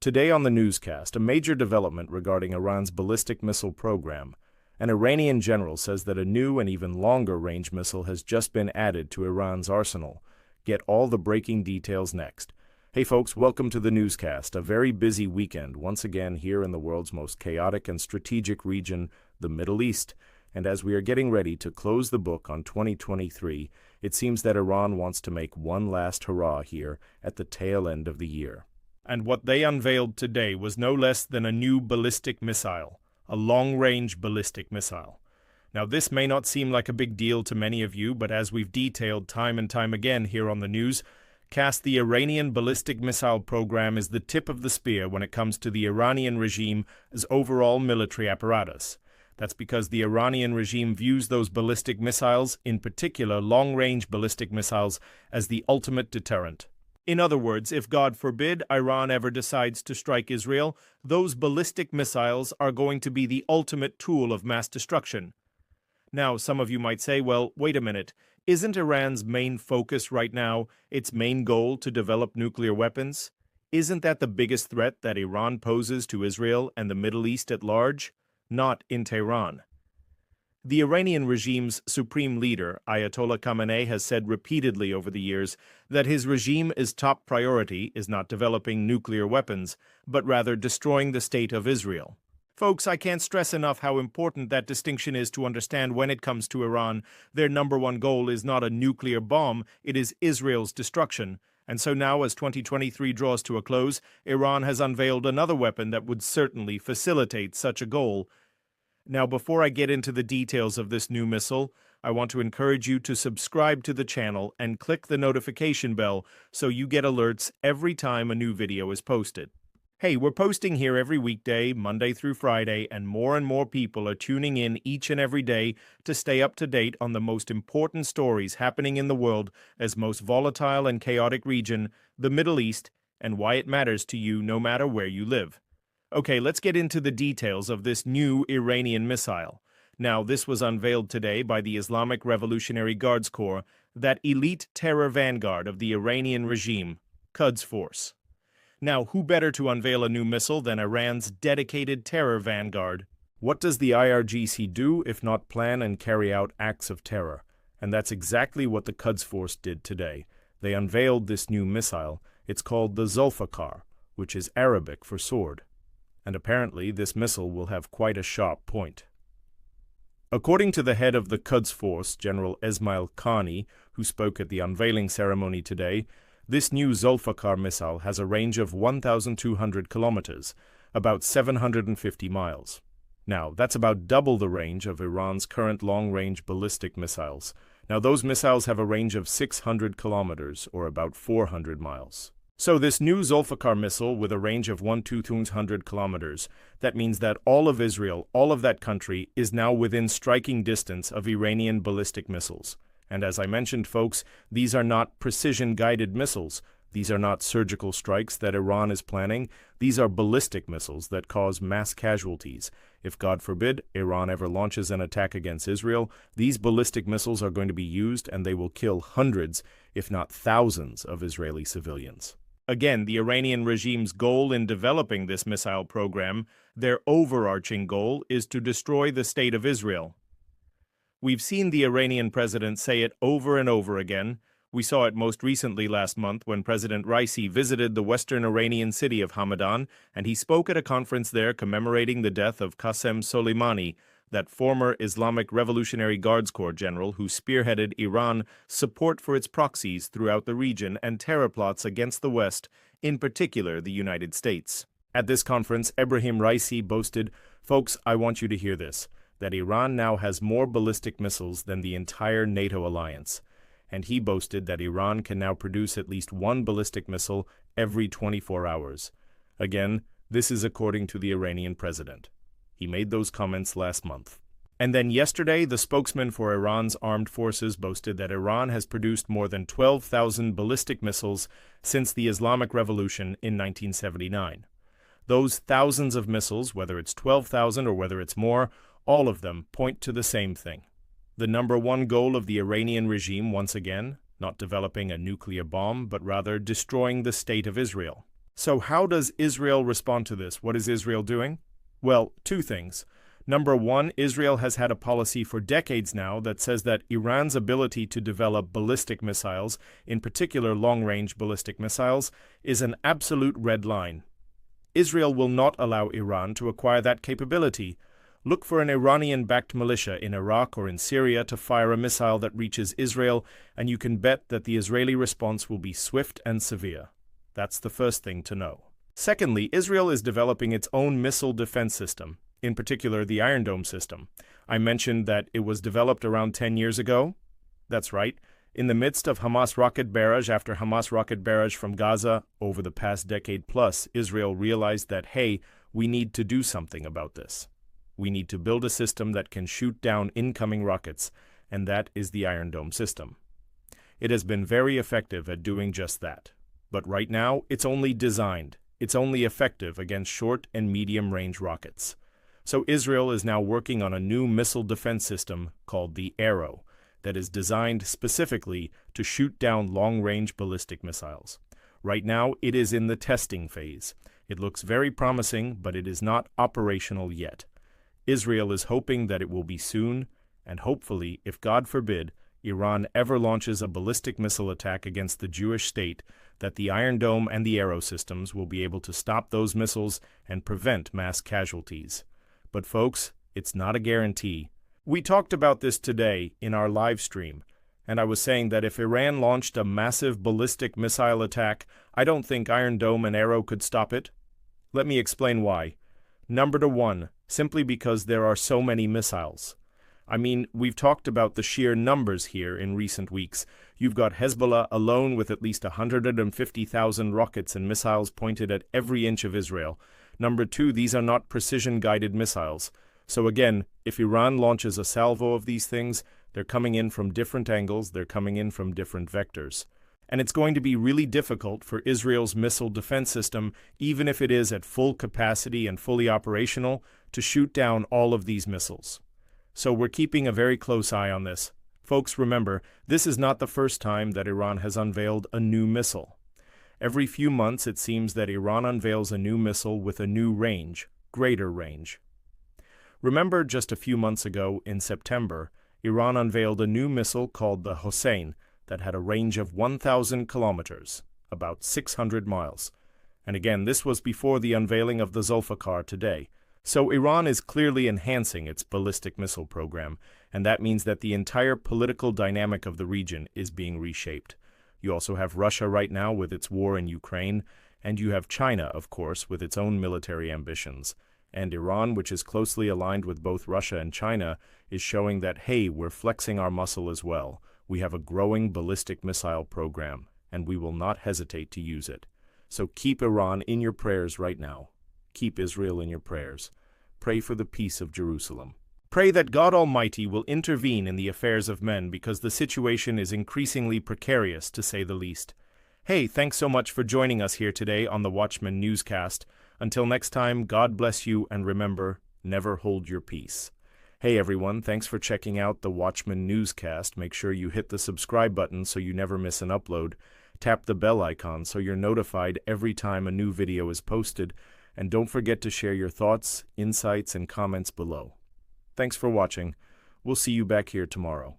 Today on the newscast, a major development regarding Iran's ballistic missile program. An Iranian general says that a new and even longer-range missile has just been added to Iran's arsenal. Get all the breaking details next. Hey folks, welcome to the newscast. A very busy weekend once again here in the world's most chaotic and strategic region, the Middle East. And as we are getting ready to close the book on 2023, it seems that Iran wants to make one last hurrah here at the tail end of the year. And what they unveiled today was no less than a new ballistic missile, a long-range ballistic missile. Now, this may not seem like a big deal to many of you, but as we've detailed time and time again here on the news, the Iranian ballistic missile program is the tip of the spear when it comes to the Iranian regime's overall military apparatus. That's because the Iranian regime views those ballistic missiles, in particular long-range ballistic missiles, as the ultimate deterrent. In other words, if God forbid Iran ever decides to strike Israel, those ballistic missiles are going to be the ultimate tool of mass destruction. Now, some of you might say, well, wait a minute, isn't Iran's main focus right now, its main goal to develop nuclear weapons? Isn't that the biggest threat that Iran poses to Israel and the Middle East at large? Not in Tehran. The Iranian regime's supreme leader, Ayatollah Khamenei, has said repeatedly over the years that his regime's top priority is not developing nuclear weapons, but rather destroying the state of Israel. Folks, I can't stress enough how important that distinction is to understand when it comes to Iran. Their number one goal is not a nuclear bomb, it is Israel's destruction. And so now, as 2023 draws to a close, Iran has unveiled another weapon that would certainly facilitate such a goal. Now, before I get into the details of this new missile, I want to encourage you to subscribe to the channel and click the notification bell so you get alerts every time a new video is posted. Hey, we're posting here every weekday, Monday through Friday, and more people are tuning in each and every day to stay up to date on the most important stories happening in the world as most volatile and chaotic region, the Middle East, and why it matters to you no matter where you live. Okay, let's get into the details of this new Iranian missile. Now, this was unveiled today by the Islamic Revolutionary Guards Corps, that elite terror vanguard of the Iranian regime, Quds Force. Now, who better to unveil a new missile than Iran's dedicated terror vanguard? What does the IRGC do if not plan and carry out acts of terror? And that's exactly what the Quds Force did today. They unveiled this new missile. It's called the 𝐓𝐞𝐫, which is Arabic for sword. And apparently this missile will have quite a sharp point. According to the head of the Quds Force, General Esmail Qaani, who spoke at the unveiling ceremony today, this new 𝐓𝐞𝐫 missile has a range of 1,200 kilometers, about 750 miles. Now, that's about double the range of Iran's current long-range ballistic missiles. Now, those missiles have a range of 600 kilometers, or about 400 miles. So this new 𝐓𝐞𝐫 missile with a range of 1,200 kilometers, that means that all of Israel, all of that country, is now within striking distance of Iranian ballistic missiles. And as I mentioned, folks, these are not precision-guided missiles. These are not surgical strikes that Iran is planning. These are ballistic missiles that cause mass casualties. If, God forbid, Iran ever launches an attack against Israel, these ballistic missiles are going to be used and they will kill hundreds, if not thousands, of Israeli civilians. Again, the Iranian regime's goal in developing this missile program, their overarching goal, is to destroy the state of Israel. We've seen the Iranian president say it over and over again. We saw it most recently last month when President Raisi visited the western Iranian city of Hamadan, and he spoke at a conference there commemorating the death of Qasem Soleimani, that former Islamic Revolutionary Guards Corps general who spearheaded Iran's support for its proxies throughout the region and terror plots against the West, in particular the United States. At this conference, Ebrahim Raisi boasted, "Folks, I want you to hear this, that Iran now has more ballistic missiles than the entire NATO alliance." And he boasted that Iran can now produce at least one ballistic missile every 24 hours. Again, this is according to the Iranian president. He made those comments last month. And then yesterday, the spokesman for Iran's armed forces boasted that Iran has produced more than 12,000 ballistic missiles since the Islamic Revolution in 1979. Those thousands of missiles, whether it's 12,000 or whether it's more, all of them point to the same thing. The number one goal of the Iranian regime, once again, not developing a nuclear bomb, but rather destroying the state of Israel. So how does Israel respond to this? What is Israel doing? Well, two things. Number one, Israel has had a policy for decades now that says that Iran's ability to develop ballistic missiles, in particular long-range ballistic missiles, is an absolute red line. Israel will not allow Iran to acquire that capability. Look for an Iranian-backed militia in Iraq or in Syria to fire a missile that reaches Israel, and you can bet that the Israeli response will be swift and severe. That's the first thing to know. Secondly, Israel is developing its own missile defense system, in particular the Iron Dome system. I mentioned that it was developed around 10 years ago. That's right. In the midst of Hamas rocket barrage after Hamas rocket barrage from Gaza over the past decade plus, Israel realized that, hey, we need to do something about this. We need to build a system that can shoot down incoming rockets, and that is the Iron Dome system. It has been very effective at doing just that. But right now, it's only designed. It's only effective against short and medium-range rockets. So Israel is now working on a new missile defense system called the 𝐅𝐫 that is designed specifically to shoot down long-range ballistic missiles. Right now, it is in the testing phase. It looks very promising, but it is not operational yet. Israel is hoping that it will be soon, and hopefully, if God forbid, Iran ever launches a ballistic missile attack against the Jewish state, that the Iron Dome and the 𝐅𝐫 systems will be able to stop those missiles and prevent mass casualties. But folks, it's not a guarantee. We talked about this today in our live stream, and I was saying that if Iran launched a massive ballistic missile attack, I don't think Iron Dome and 𝐅𝐫 could stop it. Let me explain why. Number one, simply because there are so many missiles. I mean, we've talked about the sheer numbers here in recent weeks. You've got Hezbollah alone with at least 150,000 rockets and missiles pointed at every inch of Israel. Number two, these are not precision-guided missiles. So again, if Iran launches a salvo of these things, they're coming in from different angles, they're coming in from different vectors. And it's going to be really difficult for Israel's missile defense system, even if it is at full capacity and fully operational, to shoot down all of these missiles. So we're keeping a very close eye on this. Folks, remember, this is not the first time that Iran has unveiled a new missile. Every few months it seems that Iran unveils a new missile with a new range, greater range. Remember just a few months ago, in September, Iran unveiled a new missile called the Hussein that had a range of 1,000 kilometers, about 600 miles. And again, this was before the unveiling of the Zulfikar today. So Iran is clearly enhancing its ballistic missile program, and that means that the entire political dynamic of the region is being reshaped. You also have Russia right now with its war in Ukraine, and you have China, of course, with its own military ambitions. And Iran, which is closely aligned with both Russia and China, is showing that, hey, we're flexing our muscle as well. We have a growing ballistic missile program, and we will not hesitate to use it. So keep Iran in your prayers right now. Keep Israel in your prayers. Pray for the peace of Jerusalem. Pray that God Almighty will intervene in the affairs of men because the situation is increasingly precarious, to say the least. Hey, thanks so much for joining us here today on the Watchman Newscast. Until next time, God bless you, and remember, never hold your peace. Hey everyone, thanks for checking out the Watchman Newscast. Make sure you hit the subscribe button so you never miss an upload. Tap the bell icon so you're notified every time a new video is posted. And don't forget to share your thoughts, insights, and comments below. Thanks for watching. We'll see you back here tomorrow.